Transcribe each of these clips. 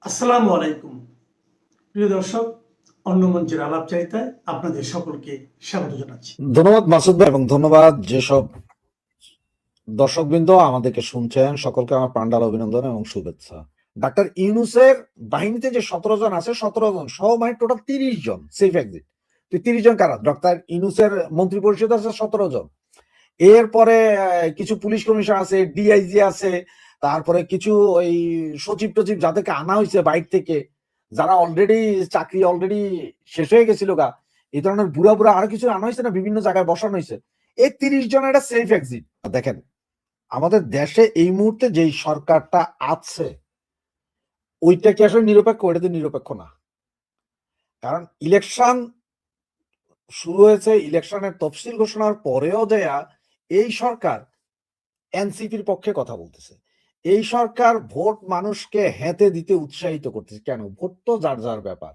আসসালামু আলাইকুম প্রিয় দর্শক, অন্য মঞ্চের আলাপচারিতায় আপনাদের সকলকে স্বাগত জানাচ্ছি। ধন্যবাদ মাসুদ ভাই, এবং ধন্যবাদ যেসব দর্শকবৃন্দ আমাদেরকে শুনছেন, সকলকে আমার প্রাণঢাল অভিনন্দন এবং শুভেচ্ছা। ডাক্তার ইউনূসের বাহিনীতে যে 17 জন আছে, 17 জন সহ মানে টোটাল 30 জন সেফ এক্সিট। তো 30 জন কারা? ডাক্তার ইউনূসের মন্ত্রী পরিষদ আছে 17 জন, এরপরে কিছু পুলিশ কমিশনার আছে, ডিআইজি আছে, তারপরে কিছু ওই সচিব টচিব যাদেরকে আনা হয়েছে বাইরে থেকে, যারা অলরেডি চাকরি অলরেডি শেষ হয়ে গেছিল গা, এই ধরনের বুড়া বুড়া আরো কিছু আনা হয়েছে না, বিভিন্ন জায়গায় বসানো হয়েছে। এই 30 জনের একটা সেফ এক্সিট। দেখেন, আমাদের দেশে এই মুহূর্তে যেই সরকারটা আছে ওইটা কি আসলে নিরপেক্ষ? ওইটা তো নিরপেক্ষ না। কারণ ইলেকশন শুরু হয়েছে, ইলেকশনের তফসিল ঘোষণার পরেও দেয়া এই সরকার এনসিপির পক্ষে কথা বলতেছে। এই সরকার ভোট মানুষকে হেতে দিতে উৎসাহিত করতেছে। কেন? ভোট তো যার যার ব্যাপার।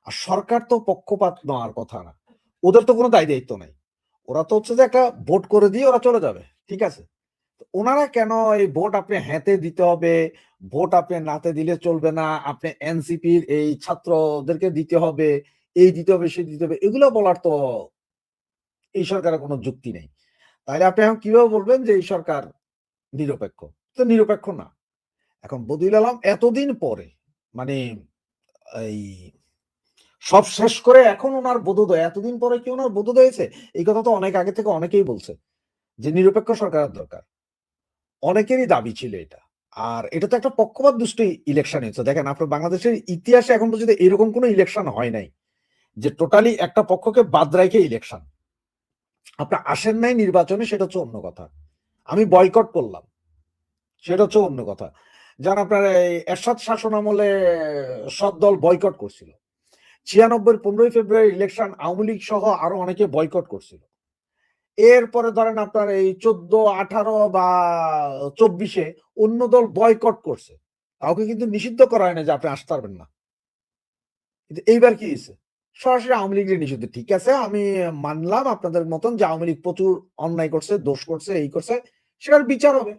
আর সরকার তো পক্ষপাত নেওয়ার কথা না। ওদের তো কোনো দায়-দায়িত্ব নাই। ওরা তো হচ্ছে যে একটা ভোট করে দিয়ে ওরা চলে যাবে। ঠিক আছে? ওনারা কেন এই ভোট আপনি হেতে দিতে হবে, ভোট আপনি নাতে দিলে চলবে না, আপনি এনসিপির এই ছাত্রদেরকে দিতে হবে, এই দিতে হবে, সেই দিতে হবে, এগুলো বলার তো এই সরকারের কোনো যুক্তি নেই। তাইলে আপনি এখন কিভাবে বলবেন যে এই সরকার নিরপেক্ষ? তো নিরপেক্ষ না। এখন বদিউল আলম এতদিন পরে মানে এই সব শেষ করে এখন ওনার বোধোদয়, এতদিন পরে কি ওনার বোধোদয় হয়েছে? এই কথা তো অনেক আগে থেকে অনেকেই বলছে যে নিরপেক্ষ সরকারের দরকার। অনেকেরই দাবি ছিল এটা। আর এটা তো একটা পক্ষপাত দুষ্ট ইলেকশন হয়েছে। দেখেন, আপনার বাংলাদেশের ইতিহাসে এখন পর্যন্ত এরকম কোনো ইলেকশন হয় নাই যে টোটালি একটা পক্ষকে বাদ রাইখে ইলেকশন। আপনার আসেন নাই নির্বাচনে, সেটা হচ্ছে অন্য কথা। আমি বয়কট করলাম, সেটা হচ্ছে অন্য কথা। যেমন আপনার এই এরশাদ শাসন আমলে সব দল বয়কট করছিল। 96 15ই ফেব্রুয়ারি ইলেকশন আওয়ামী লীগ সহ আরো অনেকে বয়কট করছিল। এরপরে ধরেন আপনার এই 14, 18 বা 24-এ অন্য দল বয়কট করছে। কাউকে কিন্তু নিষিদ্ধ করা হয় না যে আপনি আসতে পারবেন না। কিন্তু এইবার কি হইছে? সরাসরি আওয়ামী লীগের নিষিদ্ধ। ঠিক আছে, আমি মানলাম আপনাদের মতন যে আওয়ামী লীগ প্রচুর অন্যায় করছে, দোষ করছে, এই করছে, সেটার বিচার হবে।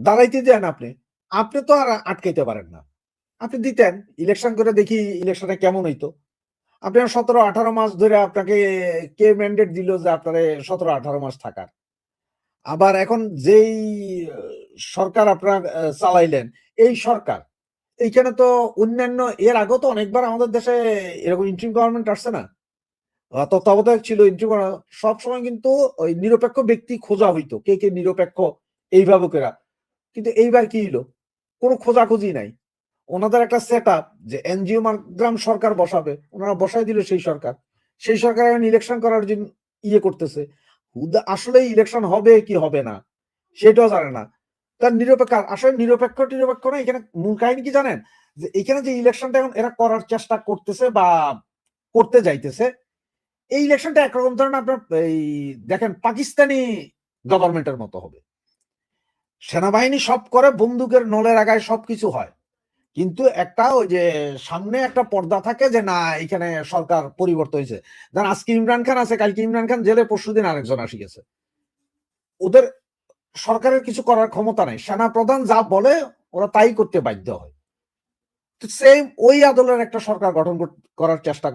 দাঁড়াইতে দেন আপনি। আপনি তো আর আটকাইতে পারেন না। আপনি দিতেন, ইলেকশন করে দেখি ইলেকশনটা কেমন হইতো। আপনি 17-18 মাস ধরে আপনাকে কে ম্যান্ডেট দিল যে আপনারে 17-18 মাস থাকার? আবার এখন যেই সরকার আপনারা চালাইলেন, এই সরকার, এইখানে তো অন্যান্য এর আগেও তো অনেকবার আমাদের দেশে এরকম ইন্টারিম গভর্নমেন্ট আসছে না? তত্ত্বাবধায়ক ছিল ইন্টারিম সবসময় কিন্তু ওই নিরপেক্ষ ব্যক্তি খোঁজা হইতো। কে, কে নিরপেক্ষ এইভাবে কইরা। কিন্তু এইবার কি হইলো? কোন খোঁজাখুঁজি নাই। ওনাদের একটা সেটআপ যে এনজিও মার্গ্রাম সরকার বসাবে। ওনারা বসায় দিল সেই সরকার। সেই সরকার এখন ইলেকশন করার জন্য ইয়ে করতেছে। আসলেই ইলেকশন হবে কি হবে না সেটাও জানে না। তার নিরপেক্ষ, আসলে নিরপেক্ষ না, এখানে মূল কাহিনী কি জানেন? যে এখানে যে ইলেকশনটা এখন এরা করার চেষ্টা করতেছে বা করতে যাইতেছে, এই ইলেকশনটা একরকম ধরেন আপনার এই দেখেন পাকিস্তানি গভর্নমেন্টের মতো হবে। সেনাবাহিনী সব করে, বন্দুকের নলের আগায় সবকিছু হয়। কিন্তু একটা ওই যে সামনে একটা পর্দা থাকে যে না, এখানে সরকার পরিবর্তন হয়েছে। ধরেন আজকে ইমরান খান আছে, কালকে ইমরান খান জেলে, পরশুদিন আরেকজন আসি গেছে। ওদের সরকারের কিছু করার ক্ষমতা নাই। সেনা প্রধান যা বলে ওরা তাই করতে বাধ্য হয়। তো সেম ওই আদলের একটা সরকার গঠন করার চেষ্টা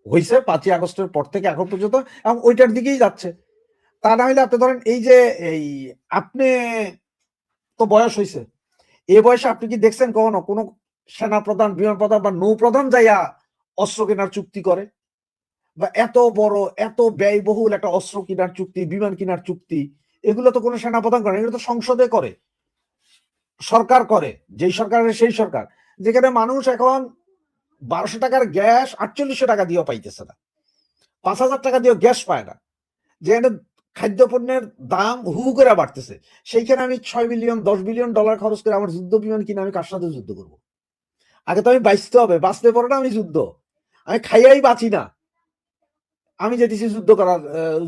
হয়েছে 5ই আগস্টের পর থেকে এখন পর্যন্ত, এবং ওইটার দিকেই যাচ্ছে। তা না হলে আপনি ধরেন এই যে এই আপনি তো বয়স হয়েছে, এ বয়সে আপনি কি দেখছেন কখনো কোনো সেনা প্রধান, বিমান প্রধান বা নৌ প্রধান যাইয়া অস্ত্র কেনার চুক্তি করে? বা এত বড় এত ব্যয়বহুল একটা অস্ত্র কেনার চুক্তি, বিমান কেনার চুক্তি, এগুলো তো কোনো সেনাপ্রধান করে, এগুলো তো সংসদে করে, সরকার করে। যেই সরকারের সেই সরকার, যেখানে মানুষ এখন 1200 টাকার গ্যাস 4800 টাকা দিয়েও পাইতেছে না, 5000 টাকা দিয়েও গ্যাস পায় না। যেখানে খাদ্যপণ্যের দাম হু করে বাড়তেছে, সেইখানে আমি 6 বিলিয়ন 10 বিলিয়ন ডলার খরচ করে আমার যুদ্ধ বিমান কিনে আমি কার সাথে যুদ্ধ করবো? আগে তো আমি বাঁচতে হবে, বাঁচতে পরে না আমি যুদ্ধ। আমি খাইয়াই বাঁচি না, আমি যেতেছি যুদ্ধ করার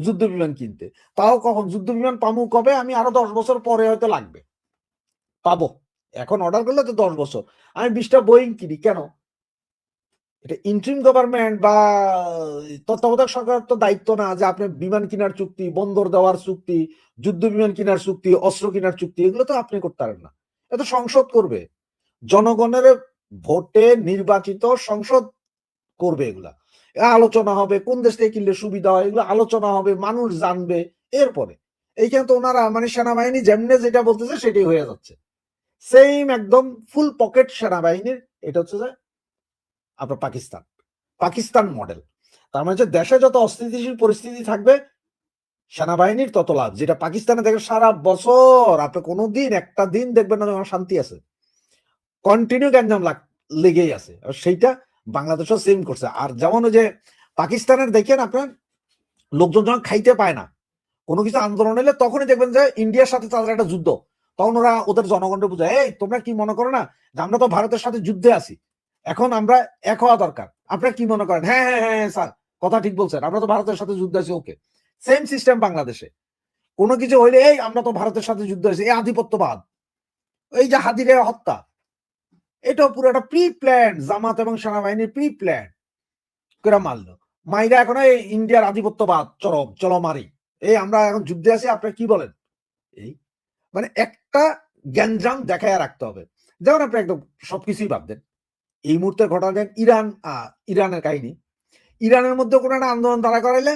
যুদ্ধ বিমান কিনতে। তাও কখন যুদ্ধ বিমান পামু কবে? আমি আরো 10 বছর পরে হয়তো লাগবে, পাবো। এখন অর্ডার করলে তো 10 বছর। আমি 20টা বোয়িং কিনি কেন? এটা ইন্টারিম গভর্নমেন্ট বা তত্ত্বাবধায়ক সরকারের তো দায়িত্ব না যে আপনি বিমান কেনার চুক্তি, বন্দর দেওয়ার চুক্তি, যুদ্ধ বিমান কেনার চুক্তি, অস্ত্র কেনার চুক্তি, এগুলো তো আপনি করতে পারেন না। এটা সংসদ করবে। জনগণের ভোটে নির্বাচিত সংসদ করবে এগুলা, আলোচনা হবে কোন দেশ থেকে কিনলে সুবিধা হয়, এগুলো আলোচনা হবে, মানুষ জানবে। এরপরে এইখানে তো ওনারা মানে সেনাবাহিনী যেমনে যেটা বলতেছে সেটাই হয়ে যাচ্ছে, সেম একদম ফুল পকেট সেনাবাহিনীর। এটা হচ্ছে যে আপনার পাকিস্তান, পাকিস্তান মডেল। তার মানে হচ্ছে দেশে যত অস্থিতিশীল পরিস্থিতি থাকবে সেনাবাহিনীর তত লাভ। যেটা পাকিস্তানে দেখে সারা বছর আপনি কোনোদিন একটা দিন দেখবেন না শান্তি আছে, কন্টিনিউ গ্যাঞ্জাম লেগেই আছে। আর সেইটা বাংলাদেশও সেম করছে। আর যেমন ওই যে পাকিস্তানের দেখেন আপনার লোকজন যখন খাইতে পায় না, কোনো কিছু আন্দোলন হলে তখনই দেখবেন যে ইন্ডিয়ার সাথে তাদের একটা যুদ্ধ, তখন ওরা ওদের জনগণকে বুঝায়, এই তোমরা কি মনে করো না যে আমরা তো ভারতের সাথে যুদ্ধে আছি, এখন আমরা এক হওয়া দরকার, আপনারা কি মনে করেন? হ্যাঁ হ্যাঁ হ্যাঁ স্যার, কথা ঠিক বলছেন, আমরা তো ভারতের সাথে যুদ্ধে আছি। ওকে, সেম সিস্টেম বাংলাদেশে। কোনো কিছু হইলে এই আমরা তো ভারতের সাথে যুদ্ধ আছি, এই আধিপত্যবাদ, এই যে হাদিরে হত্যা, এটাও পুরো একটা প্রি প্ল্যান, জামাত এবং সেনাবাহিনীর প্রি প্ল্যান করে মারলো। মাইরা এখন এই ইন্ডিয়ার আধিপত্যবাদ চরম, চলো মারি, এই আমরা এখন যুদ্ধে আছি, আপনারা কি বলেন? এই মানে একটা গ্যাঞ্জাম দেখায় রাখতে হবে। যেমন আপনি একদম সবকিছুই বাদ দেন, এই মুহূর্তে ঘটনা দেন ইরানের কাহিনী। ইরানের মধ্যে কোনো একটা আন্দোলন দাঁড়া করাইলে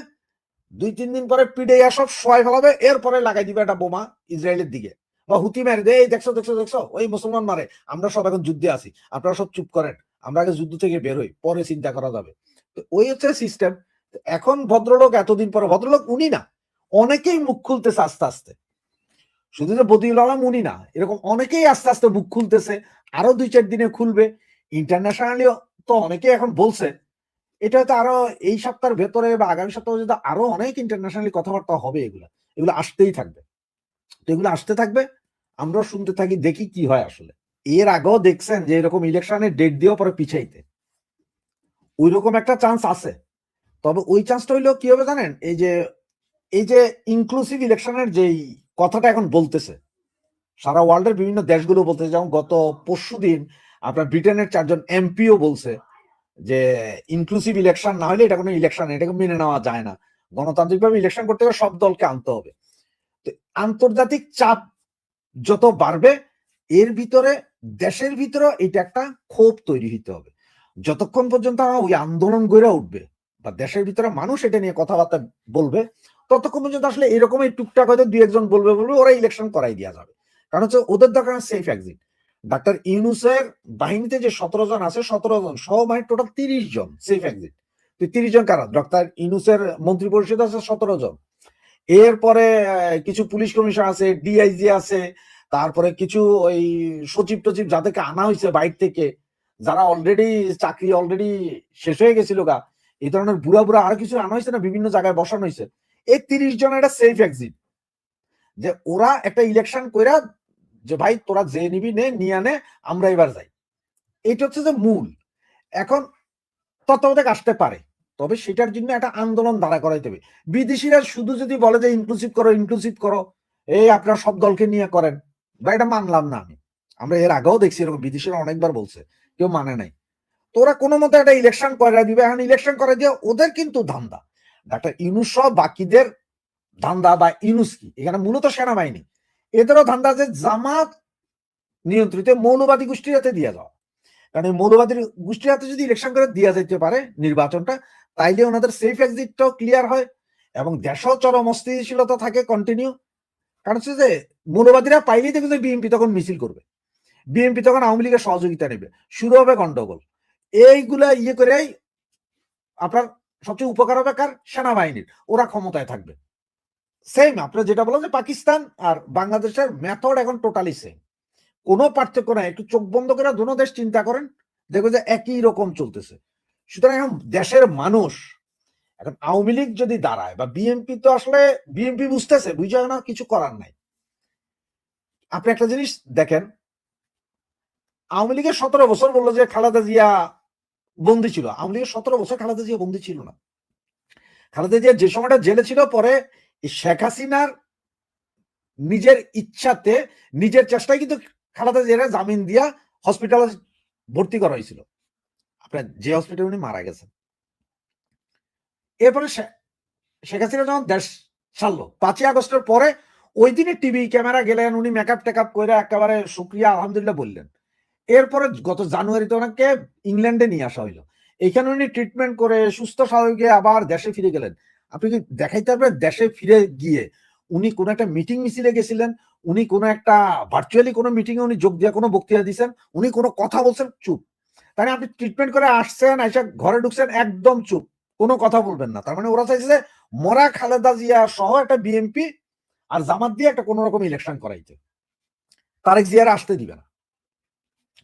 2-3 দিন পরে পিডে সব সবাই ফেলাবে, এরপরে লাগাই দিবে একটা বোমা ইসরায়েলের দিকে, বা হুতি মেরে দেয়, এই দেখছো দেখছো দেখছো ওই মুসলমান মারে, আমরা সব এখন যুদ্ধে আছি, আপনারা সব চুপ করেন, আমরা আগে যুদ্ধ থেকে বের হই, পরে চিন্তা করা যাবে। তো ওই হচ্ছে সিস্টেম। এখন ভদ্রলোক এতদিন পরে, ভদ্রলোক উনি না, অনেকেই মুখ খুলতেছে আস্তে আস্তে, শুধু যে বদিউল আলম উনি না, এরকম অনেকেই আস্তে আস্তে মুখ খুলতেছে, আরো 2-4 দিনে খুলবে। ইন্টারন্যাশনালি তো অনেকেই এখন বলছে। এটা হয়তো আরো এই সপ্তাহের ভেতরে বা আগামী সপ্তাহে যদি আরো অনেক ইন্টারন্যাশনালি কথাবার্তা হবে, এগুলো এগুলো আসতেই থাকবে। তো এগুলো আসতে থাকবে, আমরা শুনতে থাকি, দেখি কি হয় আসলে। এর আগেও দেখছেন যে এরকম ইলেকশনের ডেট দিয়েও পরে পিছাইতে, ওই রকম একটা চান্স আছে। তবে ওই চান্সটা হইলেও কি হবে জানেন, এই যে ইনক্লুসিভ ইলেকশনের যেই কথাটা এখন বলতেছে সারা ওয়ার্ল্ডের বিভিন্ন দেশগুলো বলতেছে, যেমন গত পরশুদিন আপনার ব্রিটেনের 4জন এমপিও বলছে যে ইনক্লুসিভ ইলেকশন না হলে এটা কোনো ইলেকশন, এটাকে মেনে নেওয়া যায় না, গণতান্ত্রিকভাবে ইলেকশন করতে হলে সব দলকে আনতে হবে। তো আন্তর্জাতিক চাপ যত বাড়বে, এর ভিতরে দেশের ভিতরে এটা একটা ক্ষোভ তৈরি হইতে হবে। যতক্ষণ পর্যন্ত ওই আন্দোলন গড়ে উঠবে বা দেশের ভিতরে মানুষ এটা নিয়ে কথাবার্তা বলবে, ততক্ষণ পর্যন্ত আসলে এরকমই টুকটাক হয়তো 2-1 বলবে, ওরা ইলেকশন করাই দেওয়া যাবে। কারণ হচ্ছে ওদের দরকার সেফ এক্সিট। ডাক্তার ইউনুসের বাহিনীতে যে 17 জন আছে, 17 জন সহ মানে টোটাল 30 জন সেফ এক্সিট। 30 জন কারা? ডাক্তার ইউনুসের মন্ত্রী পরিষদ আছে 17 জন, এরপরে কিছু পুলিশ কমিশন আছে, ডিআইজি আছে, তারপরে কিছু ওই সচিব টচিব যাদেরকে আনা হয়েছে বাইরে থেকে, যারা অলরেডি চাকরি অলরেডি শেষ হয়ে গেছিল গা, এই ধরনের বুড়া বুড়া আরো কিছু আনা হয়েছে না, বিভিন্ন জায়গায় বসানো হয়েছে। এই 30 জন একটা সেফ এক্সিট, যে ওরা একটা ইলেকশন কইরা যে ভাই তোরা যে নিবি নে, নিয়ে আনে, আমরা এবার যাই। এটা হচ্ছে যে মূল। এখন তত্ত্বাবধায়ক আসতে পারে, তবে সেটার জন্য একটা আন্দোলন দাঁড়া করাইতে হবে। বিদেশিরা শুধু যদি বলে যে ইনক্লুসিভ করো ইনক্লুসিভ করো, এই আপনার সব দলকে নিয়ে করেন, বা এটা মানলাম না আমি। আমরা এর আগেও দেখছি এরকম বিদেশিরা অনেকবার বলছে, কেউ মানে নাই। তো ওরা কোনো মতো একটা ইলেকশন করে দিবে। এখন ইলেকশন করে দিয়ে ওদের কিন্তু ধান্দা, ডাক্তার ইউনুস সহ বাকিদের ধান্দা, বা ইউনুস কি এখানে মূলত সেনাবাহিনী, এদেরও ধান্দা যে জামাত নিয়ন্ত্রিত মৌলবাদী গোষ্ঠীর হাতে দিয়ে যাওয়া। কারণ এই মৌলবাদী গোষ্ঠীর হাতে যদি ইলেকশন করে দেওয়া যেতে পারে নির্বাচনটা, তাইলে ওনাদের সেফ এক্সিটটাও ক্লিয়ার হয় এবং দেশও চরম অস্থিতিশীলতা থাকে কন্টিনিউ। কারণ হচ্ছে যে মৌলবাদীরা পাইলেই দেখবে যে বিএনপি তখন মিছিল করবে, বিএনপি তখন আওয়ামী লীগের সহযোগিতা নেবে, শুরু হবে গন্ডগোল। এইগুলা ইয়ে করেই আপনার সবচেয়ে উপকার হবে কার? সেনাবাহিনীর, ওরা ক্ষমতায় থাকবে। সেম আপনার যেটা বলো যে পাকিস্তান আর বাংলাদেশের মেথড এখন টোটালি সেম, কোনো পার্থক্য নাই। একটু চোখ বন্ধ করে দুটো দেশ চিন্তা করেন, দেখবে যে একই রকম চলতেছে। সুতরাং এখন দেশের মানুষ, এখন আওয়ামী লীগ যদি দাঁড়ায় বা বিএনপি, তো আসলে বিএনপি বুঝতেছে, বুঝে না, কিছু করার নাই। আপনি একটা জিনিস দেখেন, আওয়ামী লীগের 17 বছর বললো যে খালেদা জিয়া বন্দী ছিল, আওয়ামী লীগের 17 বছর খালেদা জিয়া বন্দী ছিল না। খালেদা জিয়া যে সময়টা জেলে ছিল, পরে শেখ হাসিনার নিজের ইচ্ছাতে, নিজের চেষ্টায় কিন্তু খালেদা জিয়া জামিন দিয়া হসপিটালে ভর্তি করা হয়েছিল, আপনার যে হসপিটালে উনি মারা গেছেন। এরপরে শেখ হাসিনা যখন দেশ ছাড়লো 5ই আগস্টের পরে, ওই দিনে টিভি ক্যামেরা গেলেন, উনি মেকআপ টেকআপ করে একেবারে শুক্রিয়া আলহামদুলিল্লাহ বললেন। এরপরে গত জানুয়ারিতে ওনাকে ইংল্যান্ডে নিয়ে আসা হইলো, এইখানে উনি ট্রিটমেন্ট করে সুস্থ স্বাভাবিক আবার দেশে ফিরে গেলেন। আপনি কি দেখাইতে পারবেন দেশে ফিরে গিয়ে উনি কোন একটা মিটিং মিছিলে গেছিলেন, উনি কোন একটা ভার্চুয়ালি কোনো মিটিং এ উনি যোগ দিয়ে কোনো বক্তৃতা দিচ্ছেন, উনি কোনো কথা বলছেন, চুপ। তাই আপনি ট্রিটমেন্ট করে আসছেন, আইসা ঘরে ঢুকছেন, একদম চুপ, কোনো কথা বলবেন না। তার মানে ওরা চাইছে যে মরা খালেদা জিয়া সহ একটা বিএনপি আর জামাত দিয়ে একটা কোন রকম ইলেকশন করাইতে। তারেক জিয়ার আসতে দিবে না।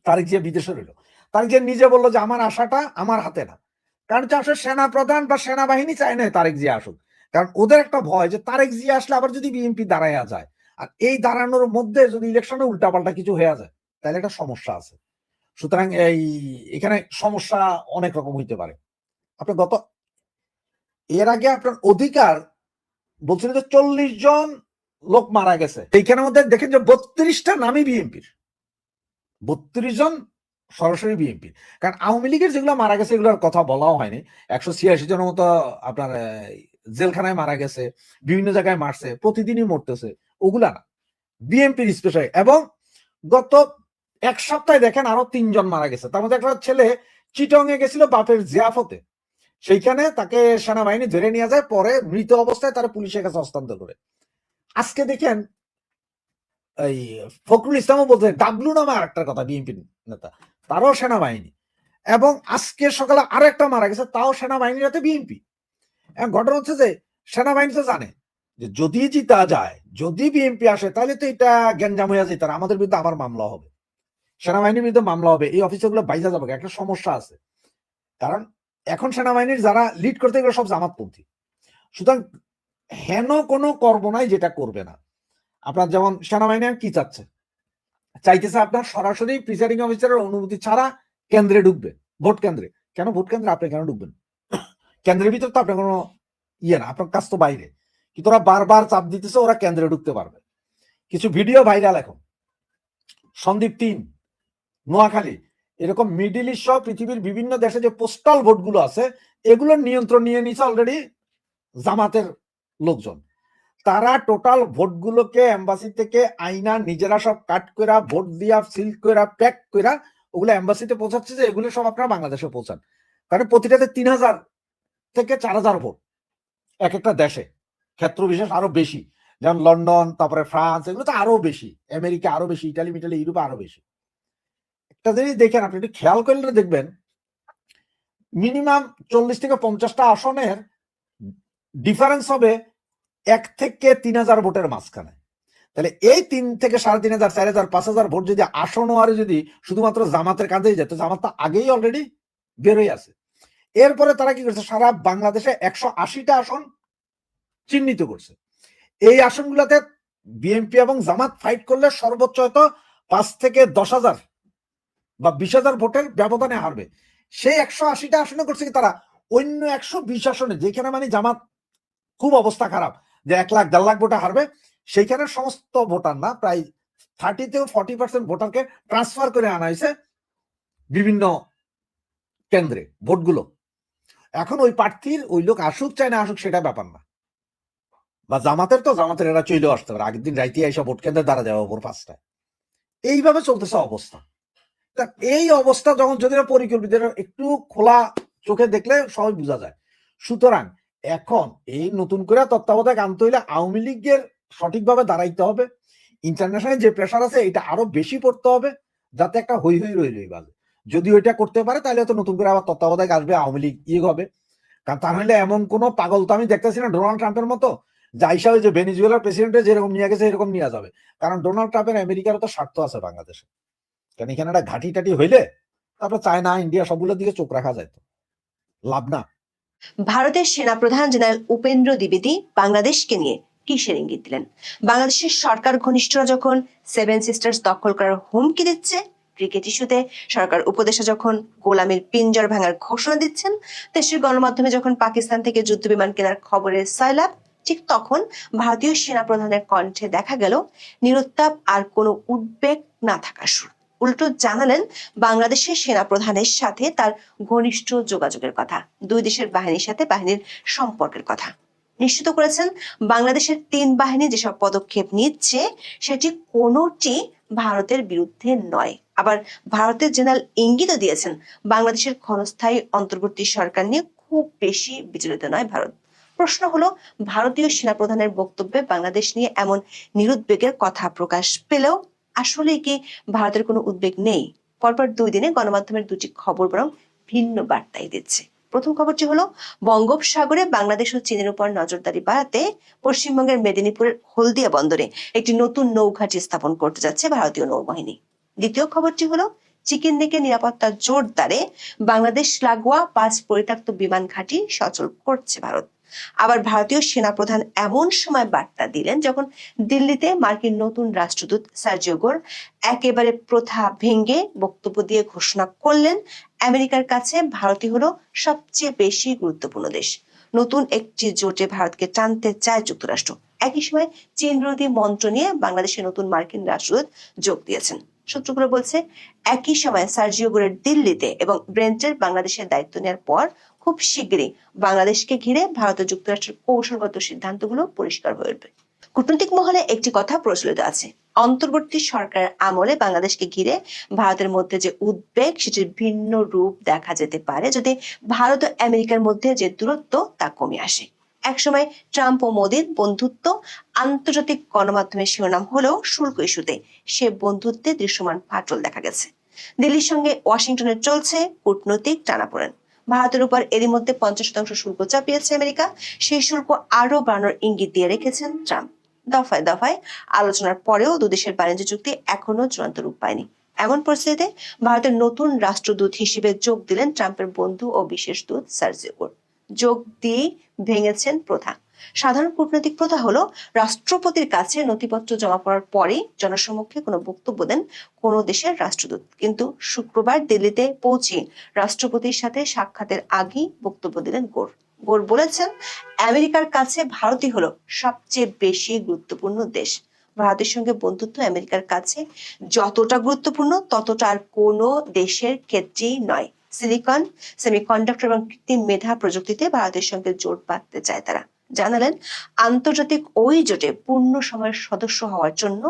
তারেক জিয়া বিদেশে রইল। তারেক জিয়া নিজে বললো যে আমার আশাটা আমার হাতে না। কারণ আসলে সেনা প্রধান বা সেনাবাহিনী চায় না তারেক জিয়া আসুক। কারণ ওদের একটা ভয় যে তারেক জিয়া আসলে আবার যদি বিএনপি দাঁড়াইয়া যায়, আর এই দাঁড়ানোর মধ্যে যদি ইলেকশনে উল্টাপাল্টা কিছু হয়ে যায়, তাহলে একটা সমস্যা আছে। সুতরাং এখানে সমস্যা অনেক রকম হইতে পারে। আপনি এর আগে আপনার অধিকার বলছিলেন যে 40 জন লোক মারা গেছে, এইখানের মধ্যে দেখেন যে 32টা নামই বিএনপির, 32 জন সরাসরি বিএনপির। কারণ আওয়ামী লীগের যেগুলো মারা গেছে এগুলোর কথা বলাও হয়নি। 186 জনের মতো আপনার জেলখানায় মারা গেছে, বিভিন্ন জায়গায় মারছে, প্রতিদিনই মরতেছে, ওগুলা না, বিএনপির স্পেশাল। এবং গত এক সপ্তাহে দেখেন আরো 3 জন মারা গেছে। তার মধ্যে একটা ছেলে চিটং এ গেছিল বাপের জিয়াফতে, সেইখানে তাকে সেনাবাহিনী ধরে নিয়ে যায়, পরে মৃত অবস্থায় তারা পুলিশের কাছে হস্তান্তর করে। আজকে দেখেন এই ফখরুল ইসলামও বলতে ডাবলু নামে আরেকটার কথা, বিএনপি নেতা, তারও সেনাবাহিনী। এবং আজকে সকালে আরো একটা মারা গেছে, তাও সেনাবাহিনীর হাতে বিএনপি। ঘটনা হচ্ছে যে সেনাবাহিনী তো জানে যে যদি জিতা যায়, যদি বিএনপি আসে, তাহলে তো এটা গ্যাঞ্জাম হয়ে যেত, আমাদের বিরুদ্ধে আবার মামলা হবে, সেনাবাহিনীর বিরুদ্ধে মামলা হবে, এই অফিসারগুলো বাইজা যাবে। একটা সমস্যা আছে, কারণ এখন সেনাবাহিনীর যারা লিড করতে গেলে সব জামাতপন্থী। সুতরাং হেন কোনো কর্ম নাই যেটা করবে না। আপনার যেমন সেনাবাহিনী কি চাইতেছে আপনার সরাসরি প্রিসাইডিং অফিসারের অনুমতি ছাড়া কেন্দ্রে ঢুকবে, ভোট কেন্দ্রে। কেন ভোট কেন্দ্রে আপনি কেন ঢুকবেন? কেন্দ্রের ভিতর তো আপনার কোনো ইয়ে না, আপনার কাজ তো বাইরে। কিন্তু ওরা বারবার চাপ দিতেছে ওরা কেন্দ্রে ঢুকতে পারবে। কিছু ভিডিও ভাইরাল এখন, সন্দীপ 3, নোয়াখালী, এরকম মিডিল ইস্ট সহ পৃথিবীর বিভিন্ন দেশে যে পোস্টাল ভোটগুলো আছে এগুলোর নিয়ন্ত্রণ নিয়ে নিছে অলরেডি জামাতের লোকজন। তারা টোটাল ভোটগুলোকে এম্বাসি থেকে আইনা নিজেরা সব কাট করে ভোট দিয়া সিল করে প্যাক করে ওগুলো এম্বাসিতে পৌঁছাচ্ছে যে এগুলো সব আপনারা বাংলাদেশে পৌঁছান। কারণ প্রতিটাতে 3000 থেকে 4000 ভোট এক একটা দেশে, ক্ষেত্র বিশেষ আরো বেশি, যেমন লন্ডন, তারপরে ফ্রান্স, এগুলো তো আরো বেশি, আমেরিকা আরো বেশি, ইটালি মিটালি ইউরোপে আরো বেশি। একটা জিনিস দেখেন, আপনি একটু খেয়াল করলে দেখবেন মিনিমাম 40 থেকে 50টা আসনের ডিফারেন্স হবে 1 থেকে 3000 ভোটের মাঝখানে। তাহলে এই 3 থেকে 3500, 4000, 5000 ভোট যদি আসন আর যদি শুধুমাত্র জামাতের কাঁধেই যেত, জামাত তো আগেই অলরেডি বেরোয় আছে। এরপরে তারা কি করছে, সারা বাংলাদেশে 180টা আসন চিহ্নিত করছে। এই আসনগুলোতে বিএনপি এবং জামাত ফাইট করলে সর্বোচ্চ হয়তো 5 থেকে 10,000 বা 20,000 ভোটের ব্যবধানে হারবে। সেই 180টা আসনে করছে কি তারা অন্য 120 আসনে, যেখানে মানে জামাত খুব অবস্থা খারাপ, যে 1 লাখ 1.5 লাখ ভোটে হারবে, সেইখানে সমস্ত ভোটার না, প্রায় 30 থেকে 40% ভোটারকে ট্রান্সফার করে আনা হয়েছে বিভিন্ন কেন্দ্রে ভোটগুলো। এখন ওই প্রার্থীর ওই লোক আসুক চাই না আসুক সেটা ব্যাপার না, বা জামাতের এরা চলেও আসতে পারে, আগের দিন রাইতে এসে ভোট কেন্দ্রে দাঁড়া যাওয়া ভোর 5টায়। এইভাবে চলতেছে অবস্থা। এই অবস্থা যখন যদি পরিকল্পিত একটু খোলা চোখে দেখলে সবাই বোঝা যায়। সুতরাং এখন এই নতুন করে তত্ত্বাবধায়ক আনতে হইলে আওয়ামী লীগের সঠিকভাবে দাঁড়াইতে হবে। ইন্টারন্যাশনাল যে প্রেশার আছে এটা আরো বেশি পড়তে হবে, যাতে একটা হই হই রইল বাজে। যদি ওইটা করতে পারে তাহলে তো নতুন করে আবার তত্ত্বাবধায়ক আসবে, আওয়ামী লীগ হবে। কারণ তা হলে এমন কোন পাগল তো আমি দেখতেছি না ডোনাল্ড ট্রাম্পের মতো, যাইসা ওই যে ভেনিজুয়েলার প্রেসিডেন্টের যেরকম নিয়ে গেছে এরকম নিয়ে যাবে। কারণ ডোনাল্ড ট্রাম্পের আমেরিকারও তো স্বার্থ আছে বাংলাদেশে। কারণ এখানে একটা ঘাটি টাটি হইলে তারপর চায়না, ইন্ডিয়া সবগুলোর দিকে চোখ রাখা যায়, তো লাভ না। ভারতের সেনাপ্রধান জেনারেল উপেন্দ্র দ্বিবেদী বাংলাদেশকে নিয়ে কিসের ইঙ্গিত দিলেন? বাংলাদেশের সরকার ঘনিষ্ঠরা যখন 7 সিস্টার্স দখল করার হুমকি দিচ্ছে, ক্রিকেট ইস্যুতে সরকার উপদেষ্টা যখন গোলামীর পিঞ্জর ভাঙার ঘোষণা দিচ্ছেন, দেশের গণমাধ্যমে যখন পাকিস্তান থেকে যুদ্ধ বিমান কেনার খবরের সয়লাব, ঠিক তখন ভারতীয় সেনাপ্রধানের কণ্ঠে দেখা গেল নিরুত্তাপ আর কোনো উদ্বেগ না থাকার সুর। উল্টো জানালেন বাংলাদেশের সেনাপ্রধানের সাথে তার ঘনিষ্ঠ যোগাযোগের কথা, দুই দেশের বাহিনীর সাথে বাহিনীর সম্পর্কের কথা। নিশ্চিত করেছেন বাংলাদেশের 3 বাহিনী যেসব পদক্ষেপ নিচ্ছে সেটি কোনোটি ভারতের বিরুদ্ধে নয়, আবার ভারতের জেনারেল ইঙ্গিতও দিয়েছেন বাংলাদেশের ক্ষণস্থায়ী অন্তর্বর্তী সরকার নিয়ে খুব বেশি বিচলিত নয় ভারত। প্রশ্ন হলো, ভারতীয় সেনাপ্রধানের বক্তব্যে বাংলাদেশ নিয়ে এমন নিরুদ্বেগের কথা প্রকাশ পেলেও আসলে কি ভারতের কোনো উদ্বেগ নেই? পরপর 2 দিনে গণমাধ্যমের দুটি খবর বরং ভিন্ন বার্তাই দিচ্ছে। প্রথম খবরটি হলো, বঙ্গোপসাগরে বাংলাদেশ ও চীনের উপর নজরদারি বাড়াতে পশ্চিমবঙ্গের মেদিনীপুরের হলদিয়া বন্দরে একটি নতুন নৌঘাঁটি স্থাপন করতে যাচ্ছে ভারতীয় নৌবাহিনী। দ্বিতীয় খবরটি হলো, চিকেন নেকে নিরাপত্তা জোরদারে বাংলাদেশ লাগোয়া 5 পরিত্যক্ত বিমান ঘাঁটি সচল করছে ভারত। আবার ভারতীয় সেনাপ্রধান এমন সময় বার্তা দিলেন যখন দিল্লিতে মার্কিন নতুন রাষ্ট্রদূত সার্জিও গোর একেবারে প্রথা ভেঙে বক্তব্য দিয়ে ঘোষণা করলেন, আমেরিকার কাছে ভারতই হলো সবচেয়ে বেশি গুরুত্বপূর্ণ দেশ। নতুন একটি জোটে ভারতকে টানতে চায় যুক্তরাষ্ট্র। একই সময় চীন বিরোধী মন্ত্র নিয়ে বাংলাদেশে নতুন মার্কিন রাষ্ট্রদূত যোগ দিয়েছেন। সূত্রগুলো বলছে, একই সময় সার্জিও গোরের দিল্লিতে এবং ব্রেন্টের বাংলাদেশের দায়িত্ব নেওয়ার পর খুব শিগগিরই বাংলাদেশকে ঘিরে ভারত ও যুক্তরাষ্ট্রের কৌশলগত সিদ্ধান্তগুলো পরিষ্কার হয়ে উঠবে। কূটনৈতিক মহলে একটি কথা প্রচলিত আছে, অন্তর্বর্তী সরকারের আমলে বাংলাদেশকে ঘিরে ভারতের মধ্যে যে উদ্বেগ সেটির ভিন্ন রূপ দেখা যেতে পারে যদি ভারত ও আমেরিকার মধ্যে যে দূরত্ব তা কমে আসে। একসময় ট্রাম্প ও মোদির বন্ধুত্ব আন্তর্জাতিক গণমাধ্যমের শিরোনাম হলেও শুল্ক ইস্যুতে সে বন্ধুত্বে দৃশ্যমান ফাটল দেখা গেছে। দিল্লির সঙ্গে ওয়াশিংটনের চলছে কূটনৈতিক টানাপোড়েন। ভারতের উপর এরই মধ্যে 50% শুল্ক চাপিয়েছে আমেরিকা। সেই শুল্ক আরো বাড়ানোর ইঙ্গিত দিয়ে রেখেছেন ট্রাম্প। দফায় দফায় আলোচনার পরেও দুদেশের বাণিজ্য চুক্তি এখনো চূড়ান্ত রূপ পায়নি। এমন পরিস্থিতিতে ভারতের নতুন রাষ্ট্রদূত হিসেবে যোগ দিলেন ট্রাম্পের বন্ধু ও বিশেষ দূত সার্জিও গোর। যোগ দিয়ে ভেঙেছেন প্রথা। সাধারণ কূটনৈতিক প্রথা হলো, রাষ্ট্রপতির কাছে নথিপত্র জমা পড়ার পরেই জনসমক্ষে কোনো বক্তব্য দেন কোনো দেশের রাষ্ট্রদূত। কিন্তু শুক্রবার দিল্লিতে পৌঁছে রাষ্ট্রপতির সাথে সাক্ষাতের আগেই বক্তব্য দিলেন গোর। গোর বলেছেন, আমেরিকার কাছে ভারতই হলো সবচেয়ে বেশি গুরুত্বপূর্ণ দেশ। ভারতের সঙ্গে বন্ধুত্ব আমেরিকার কাছে যতটা গুরুত্বপূর্ণ ততটা আর কোনো দেশের ক্ষেত্রেই নয়। সিলিকন, সেমিকন্ডাক্টর এবং কৃত্রিম মেধা প্রযুক্তিতে ভারতের সঙ্গে জোট বাঁধতে চায় তারা। জানালেন, আন্তর্জাতিক ওই জোটে পূর্ণ সময়ের সদস্য হওয়ার জন্য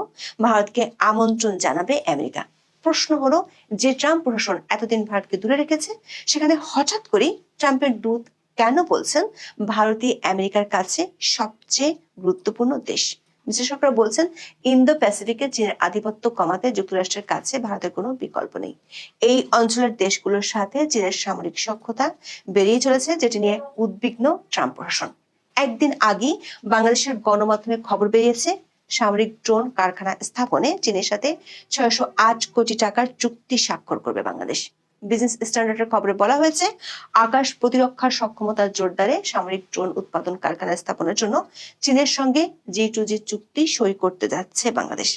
ভারতকে আমন্ত্রণ জানাবে আমেরিকা। প্রশ্ন হলো, যে ট্রাম্প প্রশাসন এতদিন ভারতকে দূরে রেখেছে সেখানে হঠাৎ করেই ট্রাম্পের দূত কেন বলছেন ভারতই আমেরিকার কাছে সবচেয়ে গুরুত্বপূর্ণ দেশ? বিশেষজ্ঞরা বলছেন, ইন্দো প্যাসিফিকে চীনের আধিপত্য কমাতে যুক্তরাষ্ট্রের কাছে ভারতের কোনো বিকল্প নেই। এই অঞ্চলের দেশগুলোর সাথে চীনের সামরিক সখ্যতা বেরিয়ে চলেছে, যেটি নিয়ে উদ্বিগ্ন ট্রাম্প প্রশাসন। একদিন আগে বাংলাদেশের গণমাধ্যমে খবর বেরিয়েছে, সামরিক ড্রোন কারখানা স্থাপনে চীনের সাথে 608 কোটি টাকার চুক্তি স্বাক্ষর করবে বাংলাদেশ। বিজনেস স্ট্যান্ডার্ডের খবরে বলা হয়েছে, আকাশ প্রতিরক্ষার সক্ষমতা জোরদারে সামরিক ড্রোন উৎপাদন কারখানা স্থাপনের জন্য চীনের সঙ্গে G2G চুক্তি সই করতে যাচ্ছে বাংলাদেশ।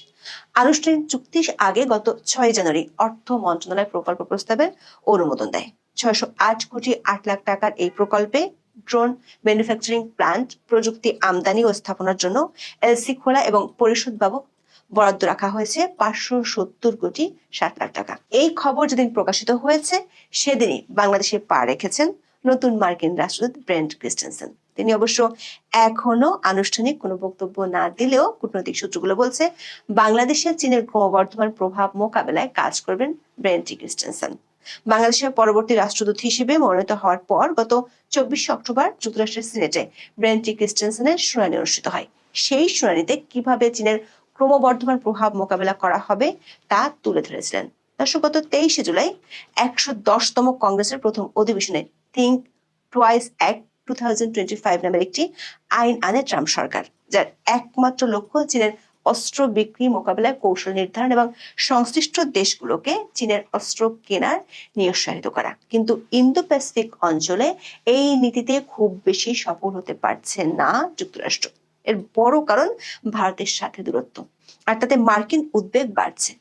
আনুষ্ঠানিক চুক্তির আগে গত 6 জানুয়ারি অর্থ মন্ত্রণালয় প্রকল্প প্রস্তাবের অনুমোদন দেয়। 608 কোটি 8 লাখ টাকার এই প্রকল্পে ড্রোন ম্যানুফ্যাকচারিং প্ল্যান্ট, প্রযুক্তি আমদানি ও স্থাপনার জন্য এলসি খোলা এবং পরিশোধ বাবদ বরাদ্দ রাখা হয়েছে 570 কোটি 60 লাখ টাকা। এই খবর যেদিন প্রকাশিত হয়েছে সেদিনই বাংলাদেশে পা রেখেছেন নতুন মার্কিন রাষ্ট্রদূত ব্রেন্ট ক্রিস্টেনসেন। তিনি অবশ্য এখনো আনুষ্ঠানিক কোনো বক্তব্য না দিলেও কূটনৈতিক সূত্রগুলো বলছে, বাংলাদেশে চীনের ক্রমবর্ধমান প্রভাব মোকাবেলায় কাজ করবেন ব্রেন্ট ক্রিস্টেনসেন। বাংলাদেশের পরবর্তী রাষ্ট্রদূত হিসেবে মনোনীত হওয়ার পর গত 24 অক্টোবর যুক্তরাষ্ট্রের সিনেটে ব্রেন্ট ক্রিস্টেনসেনের শুনানি অনুষ্ঠিত হয়। সেই শুনানিতে কিভাবে চীনের ক্রমবর্ধমান প্রভাব মোকাবেলা করা হবে তা তুলে ধরেছিলেন। দর্শক, গত 23 জুলাই 110তম কংগ্রেসের প্রথম অধিবেশনে থিঙ্ক টুয়াইস অ্যাক্ট 2025 নামের একটি আইন আনে ট্রাম্প সরকার, যার একমাত্র লক্ষ্য চীনের অস্ত্র বিক্রি মোকাবেলায় কৌশল নির্ধারণ এবং সংশ্লিষ্ট দেশগুলোকে চীনের অস্ত্র কেনার নিরুৎসাহিত করা। কিন্তু ইন্দো প্যাসিফিক অঞ্চলে এই নীতিতে খুব বেশি সফল হতে পারছে না যুক্তরাষ্ট্র। এর বড় কারণ ভারতের সাথে দূরত্ব, আর তাতে মার্কিন উদ্বেগ বাড়ছে।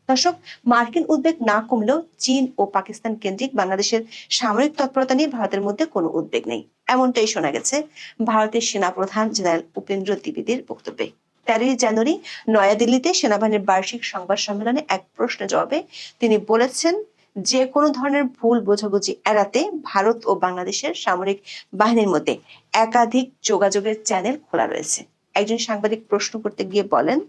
দর্শক, মার্কিন উদ্বেগ না কমলেও চীন ও পাকিস্তান কেন্দ্রিক বাংলাদেশের সামরিক তৎপরতা নিয়ে ভারতের মধ্যে কোনো উদ্বেগ নেই, এমনটাই শোনা গেছে ভারতের সেনাপ্রধান জেনারেল উপেন্দ্র দ্বিবেদীর বক্তব্যে। 13 জানুয়ারি নয়াদিল্লিতে সেনাবাহিনীর বার্ষিক সংবাদ সম্মেলনে এক প্রশ্নের জবাবে তিনি বলেছেন, যে কোনো ধরনের ভুল বোঝাবুঝি এড়াতে ভারত ও বাংলাদেশের সামরিক বাহিনীর মধ্যে একাধিক যোগাযোগের চ্যানেল খোলা রয়েছে। একজন সাংবাদিক প্রশ্ন করতে গিয়ে বলেন,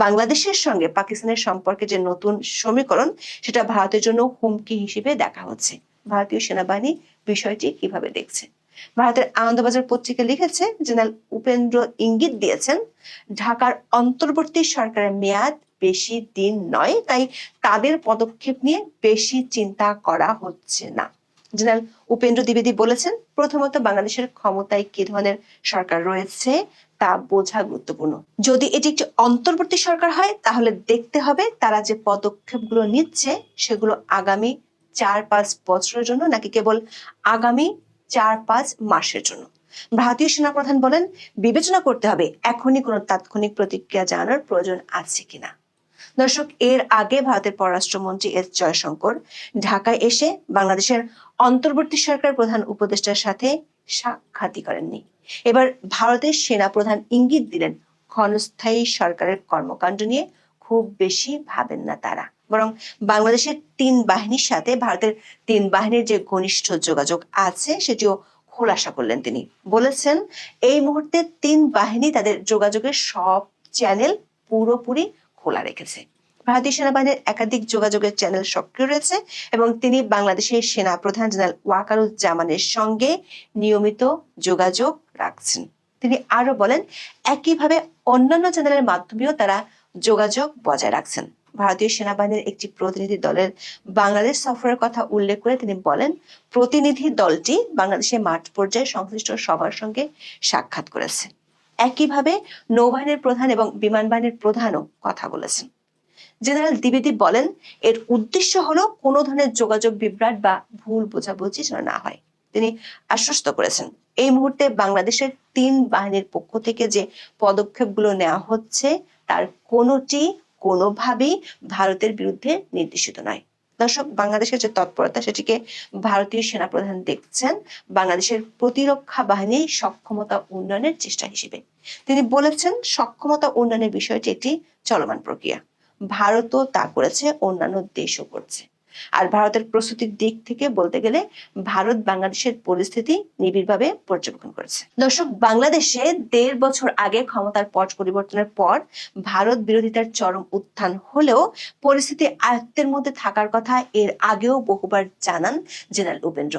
বাংলাদেশের সঙ্গে পাকিস্তানের সম্পর্কে যে নতুন সমীকরণ, সেটা ভারতের জন্য হুমকি হিসেবে দেখা হচ্ছে। ভারতীয় সেনাবাহিনী বিষয়টি কিভাবে দেখছে? ভারতের আনন্দবাজার পত্রিকা লিখেছে, জেনারেল উপেন্দ্র ইঙ্গিত দিয়েছেন, ঢাকার অন্তর্বর্তী সরকারের মেয়াদ বেশি দিন নয়, তাই তাদের পদক্ষেপ নিয়ে বেশি চিন্তা করা হচ্ছে না। জেনারেল উপেন্দ্র দ্বিবেদী বলেছেন, প্রথমত বাংলাদেশের ক্ষমতায় কি ধরনের সরকার রয়েছে তা বোঝা গুরুত্বপূর্ণ। যদি এটি একটি অন্তর্বর্তী সরকার হয়, তাহলে দেখতে হবে তারা যে পদক্ষেপগুলো নিচ্ছে সেগুলো আগামী 4-5 বছরের জন্য নাকি কেবল আগামী 4-5 মাসের জন্য। ভারতীয় সেনাপ্রধান বলেন, বিবেচনা করতে হবে এখনই কোনো তাৎক্ষণিক প্রতিক্রিয়া জানানোর প্রয়োজন আছে কিনা। দর্শক, এর আগে ভারতের পররাষ্ট্রমন্ত্রী এস জয়শঙ্কর ঢাকায় এসে বাংলাদেশের অন্তর্বর্তী সরকার প্রধান উপদেষ্টার সাথে সাক্ষাৎই করেননি। এবার ভারতের সেনা প্রধান ইঙ্গিত দিলেন, ক্ষণস্থায়ী সরকারের কর্মকাণ্ড নিয়ে খুব বেশি ভাবেন না তারা, বরং বাংলাদেশের 3 বাহিনীর সাথে ভারতের 3 বাহিনীর যে ঘনিষ্ঠ যোগাযোগ আছে সেটিও খোলাসা করলেন তিনি। বলেছেন, এই মুহূর্তে 3 বাহিনী তাদের যোগাযোগের সব চ্যানেল পুরোপুরি খোলা রেখেছে। ভারতীয় সেনাবাহিনীর একাধিক যোগাযোগের চ্যানেল সক্রিয় রয়েছে এবং তিনি বাংলাদেশের সেনা প্রধান জেনারেল ওয়াকারুজ্জামানের সঙ্গে নিয়মিত যোগাযোগ রাখছেন। তিনি আরো বলেন, একইভাবে অন্যান্য চ্যানেলের মাধ্যমেও তারা যোগাযোগ বজায় রাখছেন। ভারতীয় সেনাবাহিনীর একটি প্রতিনিধি দলের বাংলাদেশ সফরের কথা উল্লেখ করে তিনি বলেন, প্রতিনিধি দলটি বাংলাদেশের মাঠ পর্যায়ে সংশ্লিষ্ট সবার সঙ্গে সাক্ষাৎ করেছে। একইভাবে নৌবাহিনীর প্রধান এবং বিমান বাহিনীর প্রধানও কথা বলেছেন। জেনারেল দ্বিবেদী বলেন, এর উদ্দেশ্য হলো কোনো ধরনের যোগাযোগ বিভ্রাট বা ভুল বোঝাবুঝি যেন না হয়। তিনি আশ্বস্ত করেছেন, এই মুহূর্তে বাংলাদেশের 3 বাহিনীর পক্ষ থেকে যে পদক্ষেপগুলো নেওয়া হচ্ছে তার কোনোটি কোনোভাবেই ভারতের বিরুদ্ধে নির্দেশিত নয়। দর্শক, বাংলাদেশের যে তৎপরতা সেটিকে ভারতীয় সেনাপ্রধান দেখছেন বাংলাদেশের প্রতিরক্ষা বাহিনীর সক্ষমতা উন্নয়নের চেষ্টা হিসেবে। তিনি বলেছেন, সক্ষমতা উন্নয়নের বিষয়টি একটি চলমান প্রক্রিয়া। ভারতও তা করেছে, অন্যান্য দেশও করছে। আর ভারতের প্রস্তুতির দিক থেকে বলতে গেলে ভারত বাংলাদেশের পরিস্থিতি নিবিড়ভাবে পর্যবেক্ষণ করেছে। দর্শক, বাংলাদেশে 1.5 বছর আগে ক্ষমতার পট পরিবর্তনের পর ভারত বিরোধিতার চরম উত্থান হলেও পরিস্থিতি আয়ত্তের মধ্যে থাকার কথা এর আগেও বহুবার জানান জেনারেল উপেন্দ্র।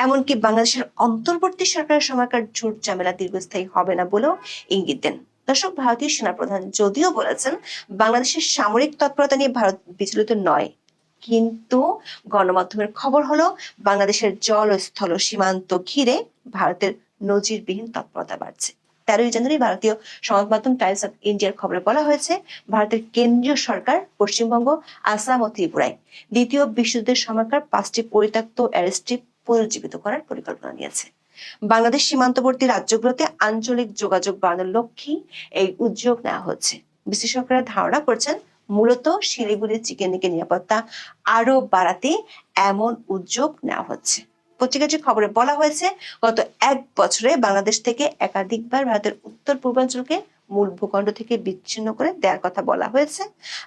এমনকি বাংলাদেশের অন্তর্বর্তী সরকারের সময়কার ঝুট ঝামেলা দীর্ঘস্থায়ী হবে না বলেও ইঙ্গিত দেন। দর্শক, ভারতীয় সেনাপ্রধান যদিও বলেছেন বাংলাদেশের সামরিক তৎপরতা নিয়ে ভারত বিচলিত নয়, কিন্তু গণমাধ্যমের খবর হলো বাংলাদেশের জল ও স্থল সীমান্ত ঘিরে ভারতের নজিরবিহীন তৎপরতা বাড়ছে। 13 জানুয়ারি ভারতীয় সংবাদ মাধ্যম টাইমস অফ ইন্ডিয়ার খবরে বলা হয়েছে, ভারতের কেন্দ্রীয় সরকার পশ্চিমবঙ্গ, আসাম ও ত্রিপুরায় দ্বিতীয় বিশ্বযুদ্ধের সময়কার 5টি পরিত্যক্ত এয়ারস্ট্রিপ পুনর্জীবিত করার পরিকল্পনা নিয়েছে। বাংলাদেশ সীমান্তবর্তী রাজ্যগুলোতে আঞ্চলিক যোগাযোগ বাড়ানোর লক্ষ্যে এই উদ্যোগ নেওয়া হচ্ছে। বিশেষজ্ঞরা ধারণা করছেন, মূলত শিলিগুড়ির চিকেনিকে নিরাপত্তা আরো বাড়াতে এমন উদ্যোগ নেওয়া হচ্ছে। পত্রিকাটির খবরে বলা হয়েছে, গত 1 বছরে বাংলাদেশ থেকে একাধিকবার ভারতের উত্তর পূর্বাঞ্চলকে মূল ভূখণ্ড থেকে বিচ্ছিন্ন করে দেওয়ার কথা বলা হয়েছে।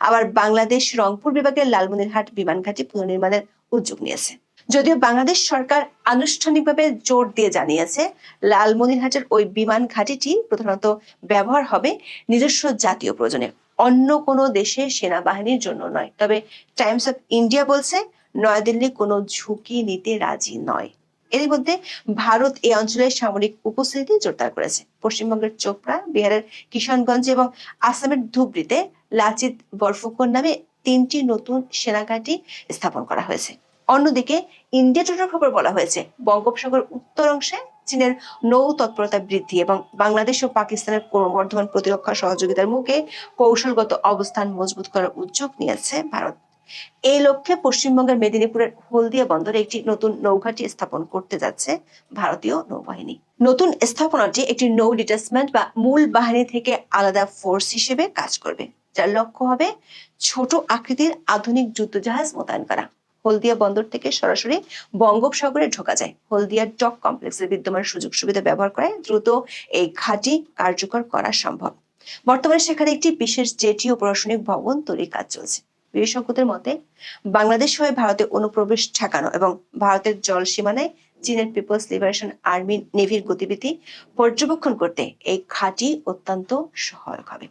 আবার বাংলাদেশ রংপুর বিভাগের লালমনিরহাট বিমান ঘাঁটি পুনর্নির্মাণের উদ্যোগ নিয়েছে। যদিও বাংলাদেশ সরকার আনুষ্ঠানিকভাবে জোর দিয়ে জানিয়েছে, লালমনিরহাটের ওই বিমান ঘাঁটিটি প্রধানত ব্যবহার হবে নিজস্ব জাতীয় প্রয়োজনে, অন্য কোনো দেশের সেনাবাহিনীর জন্য নয়। তবে টাইমস অফ ইন্ডিয়া বলছে, নয়াদিল্লি কোনো ঝুঁকি নিতে রাজি নয়। এর মধ্যে ভারত এই অঞ্চলের সামরিক উপস্থিতি জোরদার করেছে। পশ্চিমবঙ্গের চোপড়া, বিহারের কিষানগঞ্জে এবং আসামের ধুবড়িতে লাচিত বরফুকন নামে 3টি নতুন সেনাঘাঁটি স্থাপন করা হয়েছে। অন্যদিকে ইন্ডিয়া টুডের খবর বলা হয়েছে, বঙ্গোপসাগর উত্তর অংশে চীনের নৌ তৎপরতা বৃদ্ধি এবং বাংলাদেশ ও পাকিস্তানের ক্রমবর্ধমান প্রতিরক্ষা সহযোগিতার মুখে কৌশলগত অবস্থান মজবুত করার উদ্যোগ নিয়েছে ভারত। এই লক্ষ্যে পশ্চিমবঙ্গের মেদিনীপুরের হলদিয়া বন্দরে একটি নতুন নৌঘাঁটি স্থাপন করতে যাচ্ছে ভারতীয় নৌবাহিনী। নতুন স্থাপনাটি একটি নৌ ডিটাচমেন্ট বা মূল বাহিনী থেকে আলাদা ফোর্স হিসেবে কাজ করবে, যার লক্ষ্য হবে ছোট আকৃতির আধুনিক যুদ্ধজাহাজ মোতায়েন করা। হলদিয়া বন্দর থেকে সরাসরি বঙ্গোপসাগরে ঢোকা যায়। হলদিয়া ডক কমপ্লেক্সের বিদ্যমান সুযোগ সুবিধা ব্যবহার করে দ্রুত এই ঘাঁটি কার্যকর করা সম্ভব। বর্তমানে সেখানে একটি বিশেষ জেটি ও প্রশাসনিক ভবন তৈরির কাজ চলছে। বিশেষজ্ঞদের মতে, বাংলাদেশ হয়ে ভারতে অনুপ্রবেশ ঠেকানো এবং ভারতের জল সীমানায় চীনের পিপলস লিবারেশন আর্মি নেভির গতিবিধি পর্যবেক্ষণ করতে এই ঘাঁটি অত্যন্ত সহায়ক হবে।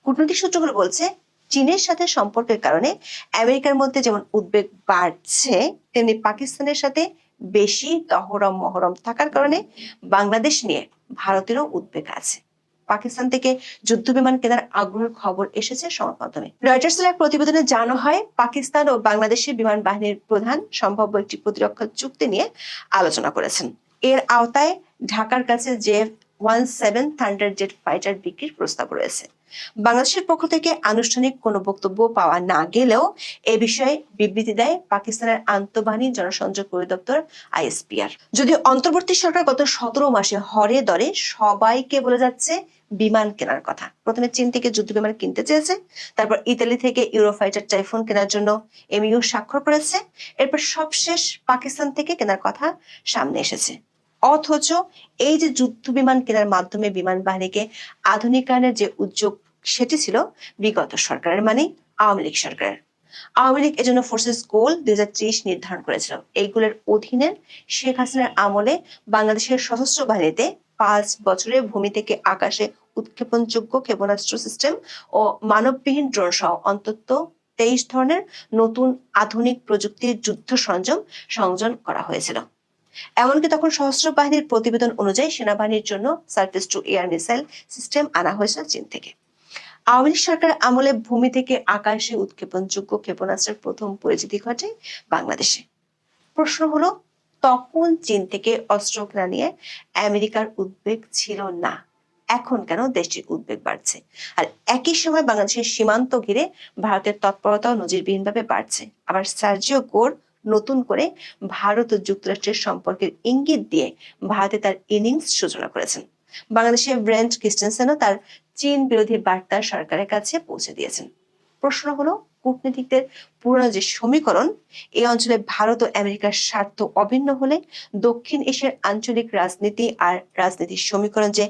কূটনৈতিক সূত্রগুলো বলছে, চীনের সাথে সম্পর্কের কারণে আমেরিকার মধ্যে যেমন উদ্বেগ বাড়ছে, তেমনি পাকিস্তানের সাথে বেশি তহরম মহরম থাকার কারণে বাংলাদেশ নিয়ে ভারতেরও উদ্বেগ আছে। পাকিস্তান থেকে যুদ্ধ বিমান কেনার আগ্রহের খবর এসেছে সংবাদ মাধ্যমে। রয়টার্সের এক প্রতিবেদনে জানানো হয়, পাকিস্তান ও বাংলাদেশের বিমান বাহিনীর প্রধান সম্ভাব্য একটি প্রতিরক্ষা চুক্তি নিয়ে আলোচনা করেছেন। এর আওতায় ঢাকার কাছে J-17 থান্ডার জেট ফাইটার বিক্রির প্রস্তাব রয়েছে। বাংলাদেশের পক্ষ থেকে আনুষ্ঠানিক কোনো বক্তব্য পাওয়া না গেলেও এ বিষয়ে বিবৃতি দেয় পাকিস্তানের আন্তঃবাহিনী জনসংযোগ পরিদপ্তর ISPR। যদিও অন্তর্বর্তী সরকার গত 17 মাসে হরে দরে সবাইকে বলে যাচ্ছে বিমান কেনার কথা। প্রথমে চীন থেকে যুদ্ধ বিমান কিনতে চেয়েছে, তারপর ইতালি থেকে ইউরোফাইটার টাইফুন কেনার জন্য MOU স্বাক্ষর করেছে, এরপর সবশেষ পাকিস্তান থেকে কেনার কথা সামনে এসেছে। অথচ এই যে যুদ্ধ বিমান কেনার মাধ্যমে বিমান বাহিনীকে আধুনিকায়নের যে উদ্যোগ, সেটি ছিল বিগত সরকারের, মানে আওয়ামী লীগ সরকারের। আওয়ামী লীগ এজন্য ফোর্সেস গোল 2030 নির্ধারণ করেছিল। এইগুলোর অধীনে শেখ হাসিনার আমলে বাংলাদেশের সশস্ত্র বাহিনীতে 5 বছরে ভূমি থেকে আকাশে উৎক্ষেপণযোগ্য ক্ষেপণাস্ত্র সিস্টেম ও মানববিহীন ড্রোন সহ অন্তত 23 ধরনের নতুন আধুনিক প্রযুক্তির যুদ্ধ সরঞ্জাম সংযোজন করা হয়েছিল। এমনকি তখন সশস্ত্র বাহিনীর প্রতিবেদন অনুযায়ী সেনাবাহিনীর জন্য surface two air missile system আনা হয়েছিল চীন থেকে। আওয়ামী লীগ সরকার আমলে ভূমি থেকে আকাশে উৎক্ষেপণযোগ্য ক্ষেপণাস্ত্রের প্রথম পরিচিতি ঘটে বাংলাদেশে। প্রশ্ন হলো, তখন চীন থেকে অস্ত্র কেনা নিয়ে আমেরিকার উদ্বেগ ছিল না, এখন কেন দেশটির উদ্বেগ বাড়ছে? আর একই সময় বাংলাদেশের সীমান্ত ঘিরে ভারতের তৎপরতাও নজিরবিহীনভাবে বাড়ছে। আবার সার্জিও গোর নতুন করে ভারত ও যুক্তরাষ্ট্রের সম্পর্কের ইঙ্গিত দিয়ে ভারতে তার ইনিংস সূচনা করেছেন। বাংলাদেশের ব্রেন্ট ক্রিস্টেনসেনও তার চীন বিরোধী বার্তা সরকারের কাছে পৌঁছে দিয়েছেন। প্রশ্ন হলো, কূটনীতিকদের পুরনো যে সমীকরণ, এই অঞ্চলে ভারত ও আমেরিকার স্বার্থ অভিন্ন হলে দক্ষিণ এশিয়ার আঞ্চলিক রাজনীতি আর রাজনীতির সমীকরণ যে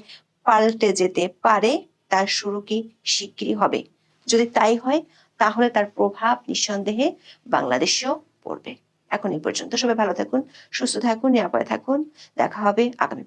পাল্টে যেতে পারে, তার শুরু কি শিগগিরই হবে? যদি তাই হয়, তাহলে তার প্রভাব নিঃসন্দেহে বাংলাদেশেও পড়বে। এখন এই পর্যন্ত। সবাই ভালো থাকুন, সুস্থ থাকুন, নিরাপদে থাকুন। দেখা হবে আগামী